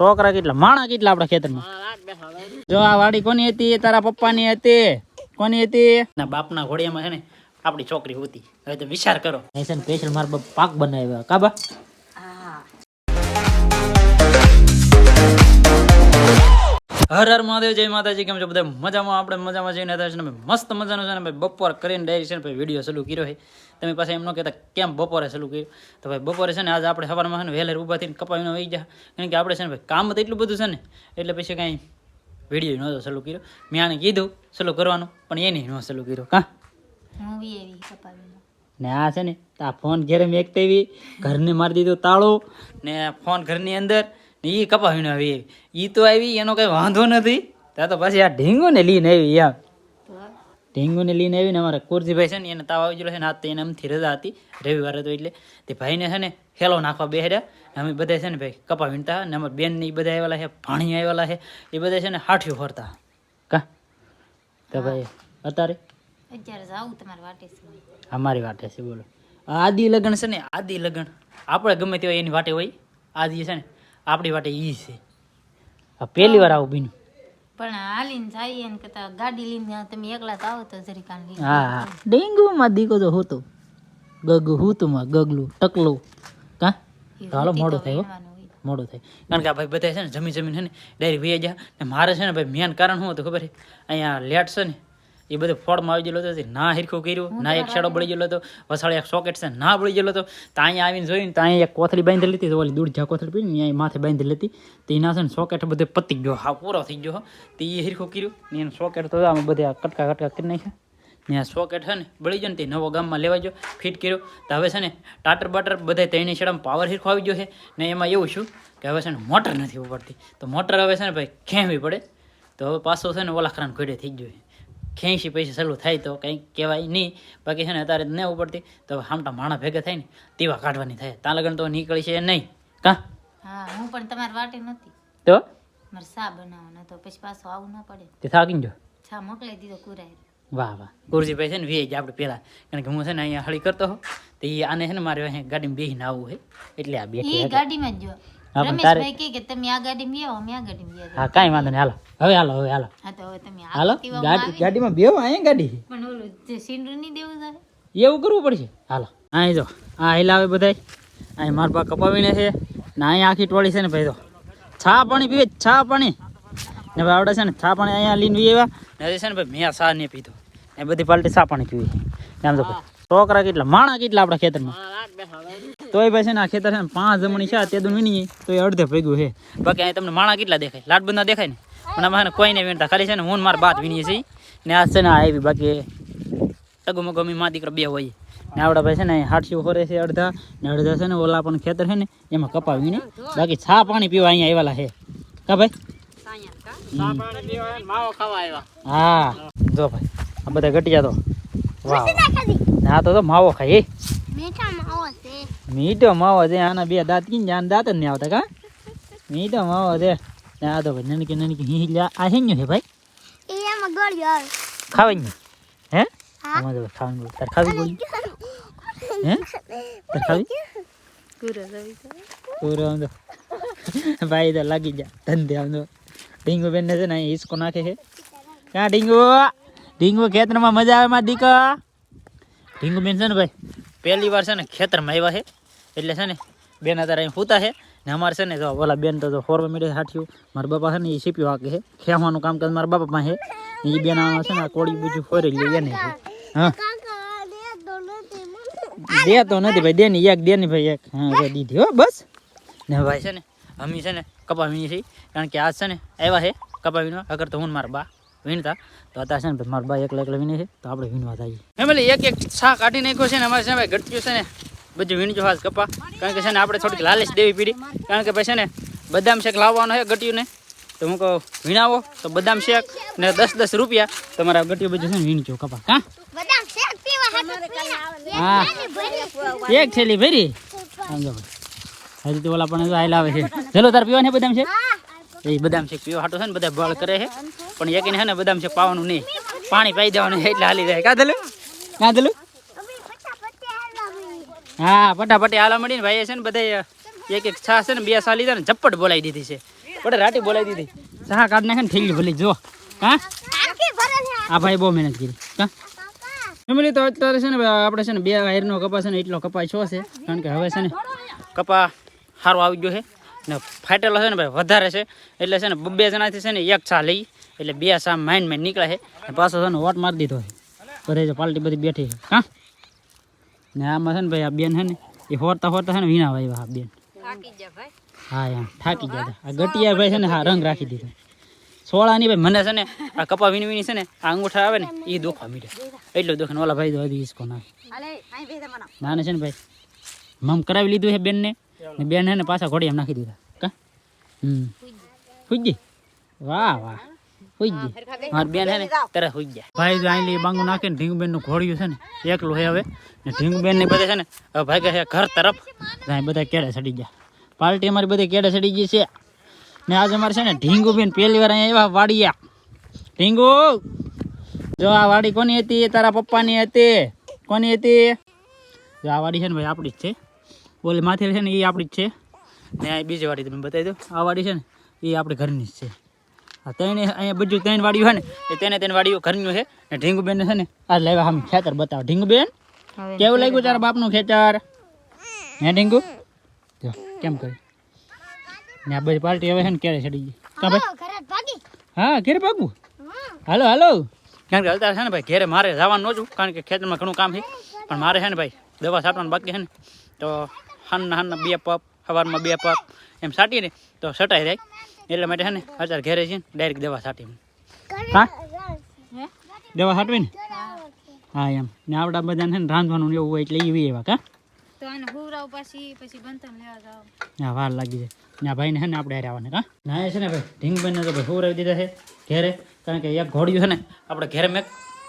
છોકરા કેટલા માણા કેટલા આપણા ખેતરમાં જો આ વાડી કોની હતી તારા પપ્પાની હતી કોની હતી ના બાપના ઘોડિયામાં છે ને આપણી છોકરી હતી હવે તો વિચાર કરો એસન સ્પેશિયલ મારા બાપ પાક બનાવ્યા કાબા હર હર મહાદેવ જય માતાજી કેમ છો બધા મજામાં આપણે મજામાં જઈને હતા છે મસ્ત મજાનો છે ને ભાઈ બપોર કરીને ડાયરેક્ટ છે ને ભાઈ વિડીયો ચાલુ કર્યો છે તમે પાસે એમ ન કહેતા કેમ બપોરે ચાલુ કર્યું તો ભાઈ બપોરે છે ને આજે આપણે સવારમાં છે ને વહેલા ઊભા થઈને કપાવીને વહી ગયા કારણ કે આપણે છે ને ભાઈ કામ તો એટલું બધું છે ને એટલે પછી કાંઈ વિડીયો નહોતો ચાલુ કર્યો મેં આને કીધું ચાલુ કરવાનું પણ એને ન ચાલુ કર્યો કાં ને આ છે ને આ ફોન ઘેરે મેકતા એવી ઘરને મારી દીધું તાળું ને ફોન ઘરની અંદર ને એ કપાવીને આવી એ તો આવી એનો કંઈ વાંધો નથી ત્યાં તો પછી આ ઢીંગુને લઈને આવી યાર ઢીંગુને લઈને આવીને અમારા કુરજીભાઈ છે ને એને તાવ આવી ગયેલો છે ને આજ તો એને એમથી રજા હતી રવિવારે તો એટલે તે ભાઈને છે ને ખેલો નાખવા બેહર્યા અમે બધા છે ને ભાઈ કપા વીણતા ને અમારા બેન ને એ બધા આવેલા છે ભાણી આવેલા છે એ બધા છે ને હાઠિયું ફરતા કા તો ભાઈ અત્યારે અમારી વાટે છે બોલો આદિ લગ્ન છે ને આદિ લગ્ન આપણે ગમે તે એની વાટે હોય આદિ છે ને આપણી વાટે ઈ છે આ પહેલી વાર આવું બીનું પણ હાલીને જઈએ ને કતા ગાડી લઈને તમે એકલા તો આવો તો જરી કાન લઈને હા ડેન્ગ્યુમાં દીકો તો હોતો ગગુ હુતુમાં ગગલું ટકલું કા હાલો મોડું થાય મોડું થાય કારણ કે આ ભાઈ બધા છે ને જમીન છે ને ડાયરેક્ટ વહી ગયા ને મારે છે ને ભાઈ મેન કારણ શું હતું ખબર છે અહીંયા લેટ છે ને એ બધું ફોડમાં આવી ગયેલો હતો ના હિરખું કર્યું ના એક શેડો બળી ગયેલો હતો વસાળે એક સોકેટ છે ના બળી ગયેલો હતો તો અહીંયા આવીને જોઈને તો અહીંયા એક કોથળી બાંધેલી હતી તો ઓલી દૂર જા કોથળી પડી ને અહીંયા માથે બાંધેલી હતી તો એના છે ને સોકેટ બધે પતી ગયો હા પૂરો થઈ ગયો તો એ હિરખું કર્યું ને એનું સોકેટ તો અમે બધા કટકા કરી નાખ્યા ને આ સોકેટ છે ને બળી ગયો ને તે નવો ગામમાં લેવા ગયો ફિટ કર્યો તો હવે છે ને ટાટર બાટર બધા ત્રણેય શેડામાં પાવર હિરખો આવી ગયો છે ને એમાં એવું શું કે હવે છે ને મોટર નથી ઉપડતી તો મોટર હવે છે ને ભાઈ ખેંચવી પડે તો હવે પાછો છે ને ઓલા ખરાને ઘોડે થઈ ગયો છે 80 પૈસા ચાલુ થાય તો કંઈ કહેવાય નહીં બાકી છે ને અત્યારે ન ઉપડતી તો હામટા માણા ભેગા થાય ને તેવા કાઢવાની થાય ત્યાં લગન તો નીકળી છે નહીં કાં હા હું પણ તમારી વાટે નથી તો મારે સા બનાવવાનો તો પછી પાછો આવું ના પડે તે થાકી જો છા મોકલાઈ દીધો કુરાય વાહ વાહ ગુરજીભાઈ છે ને વી આપણે પહેલાં કારણ કે હું છે ને અહીંયા હળી કરતો હો તો એ આને છે ને મારે અહીંયા ગાડીમાં બેસીને આવવું છે એટલે આ બેઠી ગાડીમાં જ જો રમેશભાઈ કે તમે આ ગાડીમાં બેહો અમે આ ગાડીમાં બેહો હા કાંઈ વાંધો નહીં હાલો હવે હાલો હા તો હવે તમે હાલો ગાડીમાં બેહો અહીંયા ગાડી પણ ઓલું જે સીનરું નહીં દેવું છે એવું કરવું પડશે હાલો અહીં જો આ હિલાવે બધાય અહીં મારા પા કપાવીને છે ને અહીંયા આખી ટોળી છે ને ભાઈ તો છા પાણી પીવે છા પાણી ને ભાઈ આવડે છે ને છા પાણી અહીંયા લીન આવ્યા ને છે ને ભાઈ મેં સા નહીં પીધો એ બધી પાલટી છા પાણી પીવી ને આમ તો છોકરા કેટલા માણા કેટલા આપણા ખેતરમાં તોય ભાઈ છે ને આ ખેતર છે ને 5 જમણી છે તે દુન વીણી તો એ અડધે ભેગું છે બાકી અહીં તમને માણા કેટલા દેખાય લાટબંધા દેખાય ને પણ આમાં છે ને કોઈ નહીં વીણતા ખાલી છે ને હું મારા બાત વીણીએ છીએ ને આ છે ને આવી બાકી ટગુ મગુ અમે મા દીકરા બે હોય ને આવડા ભાઈ છે ને હાટસીઓ ખોરે છે અડધા ને અડધા છે ને ઓલા પણ ખેતર છે ને એમાં કપા વીણે બાકી છા પાણી પીવા અહીંયા આવેલા છે કા ભાઈ હા જો ભાઈ આ બધા ઘટિયા તો વાહ આ તો માવો ખાય મીઠો માવો છે આના બે દાંત કીને જાન દાંત જ નહીં આવતા કા મીઠો માવો છે ને આ તો ભાઈ નાની હિંહી આ હેન્યો છે ભાઈ ખાવાની હે અમારે ખાવાનું તાર ખાવી બોલી હે તાર ખાવી પૂરો આમ તો ભાઈ તો લાગી જા ધંધે આમ તો ઢીંગુ બેન છે ને હિસકો નાખે છે ક્યાં ઢીંગુ ખેતરમાં મજા આવે માં દીકા ઢીંગુ બેન છે ને ભાઈ પહેલી વાર છે ને ખેતરમાં આવ્યા છે એટલે છે ને બેન અત્યારે અહીં પૂતા છે ને અમારે છે ને જો ઓલા બેન તો ફોરવા મીડે હાઠ્યું મારા બાપા છે ને એ સીપ્યું હાકે છે ખેવાનું કામ કરે મારા બાપા પાસે એ બેન આમાં છે ને કોળી બીજું ફોરી લઈએ એને હા દે તો નથી ભાઈ દેની એક દેની ભાઈ એક હા દીધી હો બસ ને ભાઈ છે ને અમે છે ને કપા વીણીએ છીએ કારણ કે આજ છે ને આવ્યા છે કપા વીણવા અગર તો હું મારા બા વીણતા તો અત્યારે છે ને મારા બા એકલા વીણે છે તો આપણે વીણવા જઈએ ફેમિલી એક છા કાઢી નાખ્યો છે ને અમારે છે ભાઈ ઘટક્યું છે ને બધું વીણજો હાથ કપા કારણ કે છે ને આપણે થોડીક લાલચ દેવી પડી કારણ કે ભાઈ છે ને બદામ શેક લાવવાનો છે ગટ્યું ને તો હું કહું વીણાવો તો બદામ શેક ને 10 રૂપિયા તમારા ગટ્યું બધું છે ને વીણજો કપા હા હા એક થેલી ભરી સમજો ભાઈ હજી તો ઓલા પણ આયલા આવે છે ચલો તાર પીવા ને બદામ શેક એ બદામ શેક પીવા હાટો છે ને બધા બળ કરે છે પણ એકને છે ને બદામ શેક પાવાનું નહીં પાણી પાઈ દેવાનું એટલે હાલી જાય કાદલું હા ફટાફટ હાલા મળી ને ભાઈ છે ને બધા એક છા છે ને 2 સાલી છે ને ઝપટ બોલાવી દીધી છે બડે રાટી બોલાવી દીધી ચા કાઢ નાખે ને થેલી ભલી જો હા આ ભાઈ બહુ મહેનત કરી કા ફેમિલી તો અત્યારે છે ને આપણે છે ને 2 વાયરનો કપા છે ને એટલો કપા છો છે કારણ કે હવે છે ને કપા સારો આવી ગયો છે ને ફાટેલો છે ને ભાઈ વધારે છે એટલે છે ને 2 જણાથી છે ને એક ચા લઈ એટલે 2 ચા માઇન નીકળે છે અને પાછો છે ને વોટ મારી દીધો છે બધે પાલટી બધી બેઠી છે હા ને આમાં છે ને ભાઈ આ બેન છે ને એ હોરતા છે ને વીણા વાવ્યા આ બેન હા એમ થાકી ગયા આ ગટિયા ભાઈ છે ને હા રંગ રાખી દીધો સોળાની ભાઈ મને છે ને આ કપા વીણી છે ને આ અંગૂઠા આવે ને એ દુખવા મીડે એટલું દુખે ને ઓલા ભાઈ તો હજી ઈસકો નાખે નાને છે ને ભાઈ મમ કરાવી લીધું છે બેનને ને બેન છે ને પાછા ઘોડી એમ નાખી દીધા કા હુજી વાહ વાહ હુજી મારી બેન છે ને તરત હુઈ ગયા ભાઈ જો આઈ બાંગુ નાખે ને ઢીંગુબેન નું ઘોડિયું છે ને એકલું છે હવે ને ઢીંગુબેન ની બધા છે ને હવે ભાગ્યા છે ઘર તરફ ત્યાં બધા કેડે ચડી ગયા પાર્ટી અમારી બધી કેડે ચડી ગઈ છે ને આજે અમારે છે ને ઢીંગુબેન પહેલી વાર અહીંયા આવ્યા વાડિયા ઢીંગુ જો આ વાડી કોની હતી તારા પપ્પાની હતી કોની હતી જો આ વાડી છે ને ભાઈ આપણી જ છે બોલી માથે છે ને એ આપણી જ છે ને આ બીજી વાડી તમે બતાવી દો આ વાડી છે ને એ આપણી ઘરની જ છે આ ત્રણે અહીંયા બધું 3 વાડીઓ છે ને એ તેને વાડીઓ ઘરનું છે ને ઢીંગુબેન છે ને આ લેવા આમ ખેતર બતાવો ઢીંગુબેન કેવું લાગ્યું તારા બાપનું ખેતર હે ઢીંગુ જો કેમ કરી ને આ બધી પાર્ટી હવે છે ને ક્યારે ચડી ગઈ કા ભાઈ હા ઘેરે ભાગવું હાલો હાલો કારણ કે અત્યારે છે ને ભાઈ ઘેરે મારે જવાનું નહોતું કારણ કે ખેતરમાં ઘણું કામ છે પણ મારે છે ને ભાઈ દવા છાંટવાનું બાકી છે ને તો હાનના 2 પપ સવારમાં 2 પપ એમ છાંટીએ ને તો છટાઈ જાય એટલે માટે છે ને અત્યારે ઘેરે છે ને ડાયરેક્ટ દવા છાંટી હા દવા છાંટવી ને હા એમ ને આવડા બધાને છે ને રાંધવાનું એવું હોય એટલે એ એવા કા તો આને હુરાવ પછી બંતન લેવા જાવ હા વાર લાગી જાય ને આ ભાઈને છે ને આપણે હારે આવવાને કા ના એ છે ને ભાઈ ઢીંગબેનને તો ભાઈ હુરાવી દીધા છે ઘેરે કારણ કે એક ઘોડિયું છે ને આપણે ઘેરે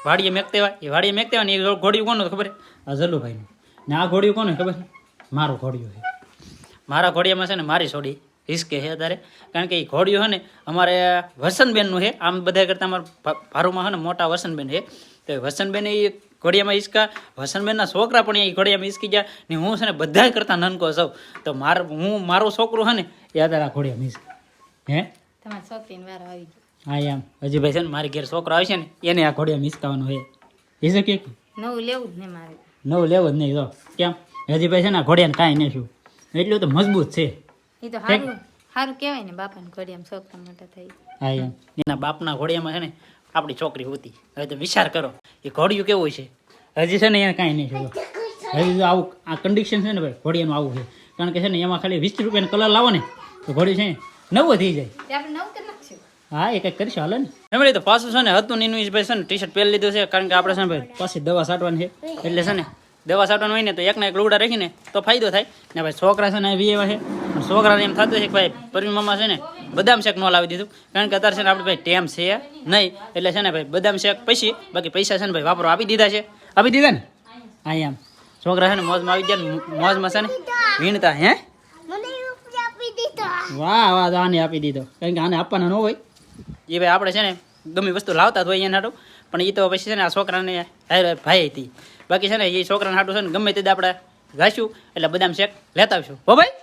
વાડીએ મેકતે હોય એ વાડીએ મેકતે હોય ને એ ઘોડિયું કોનું ખબર આ જલ્લુભાઈનું ને આ ઘોડિયું કોને ખબર મારું ઘોડિયું છે મારા ઘોડિયામાં છે ને મારી છોડી હિસકે છે અત્યારે કારણ કે એ ઘોડિયું છે ને અમારે વસંતબેનનું છે આમ બધા કરતાં અમારા ભારુમાં છે ને મોટા વસંતબેન છે તો વસંતબેન એ ઘોડિયામાં હિસકા વસંતબેનના છોકરા પણ એ ઘોડિયામાં હિસકી ગયા ને હું છે ને બધા કરતાં નાનકો સૌ તો મારું છોકરું છે ને એ અત્યારે આ ઘોડિયામાં હિસકા હે તમારા છોકરીને વારો આવી ગયો હા એમ હજી ભાઈ છે ને મારી ઘેર છોકરો આવશે ને એને આ ઘોડિયામાં હિસકાવાનું હોય હિસે કે નવું લેવું જ નહીં મારે નવું લેવું જ નહીં તો કેમ હજી ભાઈ છે ને ઘોડિયાને કાંઈ નહીં શું એટલું તો મજબૂત છે એ તો સારું કહેવાય ને બાપાને ઘોડિયામાં છોકરા મોટા થઈ હા એમ એના બાપના ઘોડિયામાં છે ને આપણી છોકરી હોતી હવે તો વિચાર કરો એ ઘોડિયું કેવું છે હજી છે ને એને કાંઈ નહીં થયું હજી તો આવું આ કન્ડિશન છે ને ભાઈ ઘોડિયાનું આવું છે કારણ કે છે ને એમાં ખાલી 20 રૂપિયાનો કલર લાવો ને તો ઘોડિયું છે ને નવું થઈ જાય આપણે નવું કરી નાખશું હા એ કંઈક કરીશું હાલો ને એમણે તો પાછું છે ને હતું નીનું ભાઈ છે ને ટી-શર્ટ પહેરી લીધું છે કારણ કે આપણે છે ને ભાઈ પાછી દવા છાંટવાની છે એટલે છે ને દવા છાંટવાનું હોય ને તો એકના એક લુગડા રાખીને તો ફાયદો થાય ને ભાઈ છોકરા છે ને વી એવા છે પણ છોકરાને એમ થતું છે કે ભાઈ પરવી મામા છે ને બદામ શેક ન લાવી દીધું કારણ કે અત્યારે છે ને આપણે ભાઈ ટેમ છે નહીં એટલે છે ને ભાઈ બદામ શેક પછી બાકી પૈસા છે ને ભાઈ વાપરો આપી દીધા ને હા એમ છોકરા છે ને મોજમાં આવી ગયા મોજમાં છે ને વીણતા હે વાહ વાહ આને આપી દીધો કારણ કે આને આપવાના ન હોય એ ભાઈ આપણે છે ને ગમે વસ્તુ લાવતા જ હોય એના હાટું પણ એ તો પછી છે ને આ છોકરાને ભાઈ હતી બાકી છે ને એ છોકરાને હાટું છે ને ગમે તે આપણે ઘાસ્યું એટલે બદામ શેક લેતા આવશું હો ભાઈ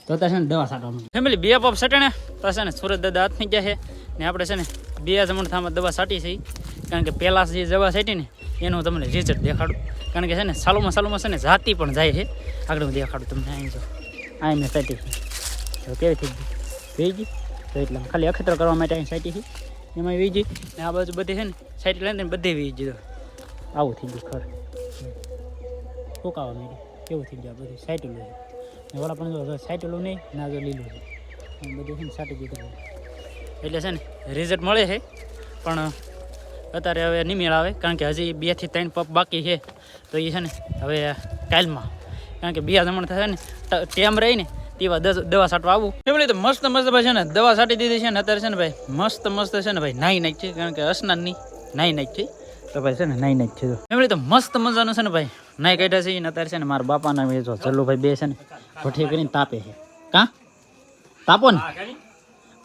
તો છે ને દવા છાંટવાનું ફેમિલી 2 પપ છટે ને તો છે ને સુરત દાદા હાથ થઈ ગયા છે ને આપણે છે ને 2 જમણથામાં દવા છાંટી છે કારણ કે પહેલાં જે દવા છાંટી ને એનું તમને રિઝલ્ટ દેખાડું કારણ કે છે ને સાલુમાં છે ને જાતી પણ જાય છે આગળ હું દેખાડું તમને અહીં જો આ મેં છાંટી છે તો કેવી થઈ ગઈ તો એટલે ખાલી અખતરો કરવા માટે અહીં છાંટી છે એમાં વીજી ને આ બાજુ બધી છે ને છાંટી લઈને બધી વીજી દીધો આવું થઈ ગયું ખર ફૂંકાવા માંડી કેવું થઈ ગયું બધું છાંટેલું છે વડા પણ જો છાંટેલું નહીં ના જો લીલું છે બધું છે ને છાંટી દીધું એટલે છે ને રિઝલ્ટ મળે છે પણ અત્યારે હવે નહીં મેળ આવે કારણ કે હજી 2 થી 3 પપ બાકી છે તો એ છે ને હવે કાલમાં કારણ કે 2 જમણ થશે ને ટેમ રહી ને તેવા દવા છાંટવા આવું એમણે તો મસ્ત ભાઈ છે ને દવા છાંટી દીધી છે ને અત્યારે છે ને ભાઈ મસ્ત છે ને ભાઈ નાઈ નાખ છે કારણ કે અસનાનની નાઈ નાખ છે તો ભાઈ છે ને નાઈ નાખ છે એમણે તો મસ્ત મજાનું છે ને ભાઈ નાઈ કાઢ્યા છે ને અત્યારે છે ને મારા બાપાના જો જલ્લુભાઈ 2 છે ને ભઠ્ઠી કરીને તાપે છે કાં તાપો ને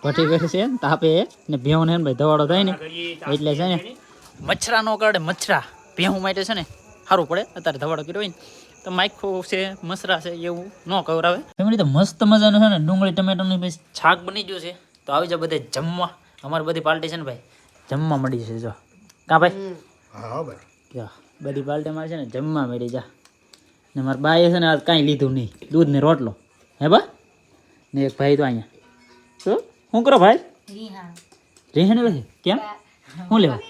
ભઠ્ઠી કરી છે તાપે ને ભેહું ને ભાઈ દવાડો થાય ને એટલે છે ને મચ્છરા નો કરડે મચ્છરા ભેહું માટે છે ને સારું પડે અત્યારે દવાડો કર્યો હોય ને તો માખું છે મસરા છે એવું ન ખવડાવે ફેમિલી. તો મસ્ત મજાનું છે ને ડુંગળી ટમેટાનું ભાઈ શાક બની ગયું છે. તો આવી જાઓ બધે જમવા. અમારી બધી પાર્ટી છે ને ભાઈ જમવા મળી છે. જો કા ભાઈ? હા ભાઈ. ક્યાં બધી પાર્ટી અમારે છે ને જમવા મળી જા. ને મારા બાએ છે ને આ કાંઈ લીધું નહીં, દૂધ ને રોટલો. હે બા ને એક ભાઈ તો અહીંયા શું કરો ભાઈ? રીહાણ ભાઈ કેમ શું લેવા?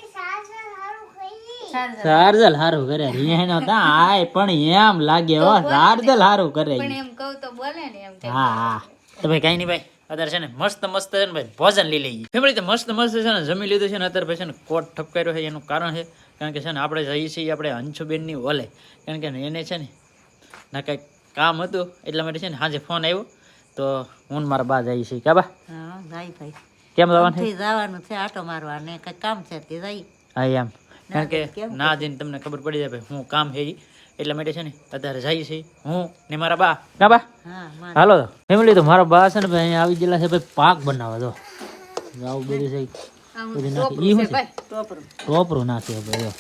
સારજલ હારું કરે રીહાણ આય પણ એમ લાગે હો સારજલ હારું કરે. એમ કહું તો બોલે ને એમ. હા હા તો ભાઈ કાંઈ નહીં ભાઈ અત્યારે છે ને મસ્ત મસ્ત છે ને ભાઈ ભોજન લઈ લઈએ ફેમિલી. તો મસ્ત મસ્ત છે ને જમી લીધું છે ને અત્યારે ભાઈ છે ને કોટ ઠપકાર્યો છે. એનું કારણ છે કારણ કે છે ને આપણે જઈએ છીએ આપણે અંશુબેનની ઓલે, કારણ કે એને છે ને ના કંઈક કામ હતું એટલા માટે છે ને સાંજે ફોન આવ્યો તો હું ને મારા બા જઈએ છીએ. કા બા? હા જાય ભાઈ. કેમ જવાનું છે? જવાનું છે આટો મારવા ને કઈ કામ છે તે જાય. હા એમ કારણ કે ના જઈને તમને ખબર પડી જાય ભાઈ હું કામ છે એટલા માટે છે ને અત્યારે જઈએ છીએ હું ને મારા બા. કા બા? હા હાલો ફેમિલી. તો મારા બા છે ને ભાઈ અહીંયા આવી ગયેલા છે ભાઈ પાક બનાવવા. તો આવું બધું છે બધું નાખી. શું છે? ટોપરું નાખ્યું ભાઈ.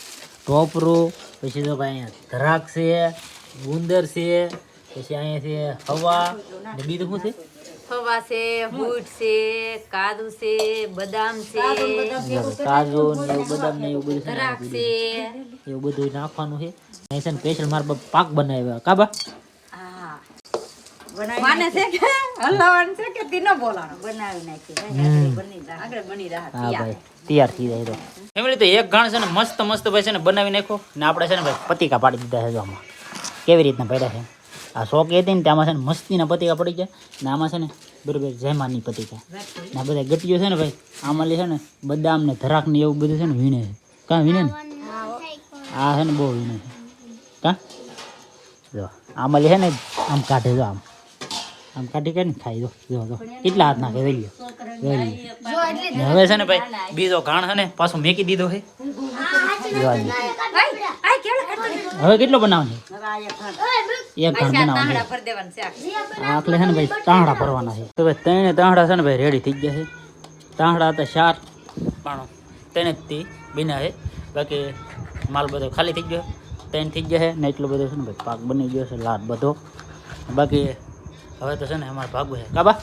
ટોપરું પછી તો ભાઈ અહીંયા ધરાક છે, ગુંદર છે, પછી અહીંયા છે હવા ને બીજું શું છે? ફવા છે, બૂટ છે, કાજુ છે, બદામ છે, કાજુ ને એવું બદામ ને એવું બધું છે ને દ્રાક્ષ છે. એવું બધું નાખવાનું છે. અહીં છે ને સ્પેશિયલ મારા બાપ પાક બનાવ્યા. કા બા? માને છે કે હલાવવાનું છે કે તીનો બોલાનો બનાવી નાખી આગળ બની રહ્યા. હા ભાઈ તૈયાર થઈ જાય. તો ફેમિલી તો એક ગાણ છે ને મસ્ત મસ્ત ભાઈ છે ને બનાવી નાખો ને આપણે છે ને ભાઈ પતિકા પાડી દીધા છે. જો આમાં કેવી રીતના પડ્યા છે. આ શોખ હતી ને ત્યાં છે ને મસ્તીના પતિકા પડી ગયા ને આમાં છે ને બરોબર જયમાની પતિકા ને આ બધા ગટીઓ છે ને ભાઈ આમાં છે ને બદામ ને ધરાક ને એવું બધું છે ને વીણે છે. કાં વીણે ને આ છે ને બહુ વીણે છે. કાં જો આમાં છે ને આમ કાઢે. જો આમ કાઢી કરીને ખાઈ દો. જો કેટલા હાથ નાખે જોઈ લો. હવે છે ને ભાઈ બીજો ઘાણ છે ને પાછો મેકી દીધો છે. હવે કેટલો બનાવવાનો? એક ઘાણ બનાવવાનો. આટલે છે ને ભાઈ તાંહડા ભરવાના છે. તો ભાઈ ત્રણે તાંહડા છે ને ભાઈ રેડી થઈ ગયા છે. તાંહડા હતા 4 પાણો ત્રણે જ થી બન્યા છે. બાકી માલ બધો ખાલી થઈ ગયો 3 થઈ ગયા છે ને એટલો બધો છે ને ભાઈ પાક બની ગયો છે લાટ બધો. બાકી હવે તો છે ને અમારે ભાગવું છે. કાબા?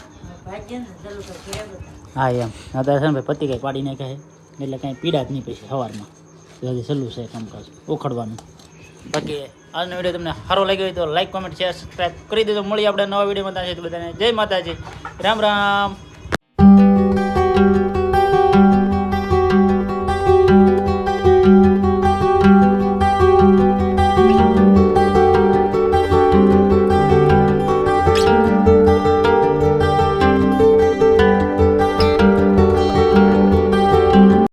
હા એમ અત્યારે છે ને ભાઈ પતિ કંઈ પાડી નાખે છે એટલે કાંઈ પીડા જ નહીં પછી સવારમાં. હજી સહેલું છે કામકાજ ઉખડવાનું. બાકી આજનો વિડીયો તમને સારો લાગ્યો હોય તો લાઈક કોમેન્ટ શેર સબસ્ક્રાઈબ કરી દેજો. મળીએ આપણે નવા વિડીયોમાં. ત્યાં બધાને જય માતાજી, રામ રામ.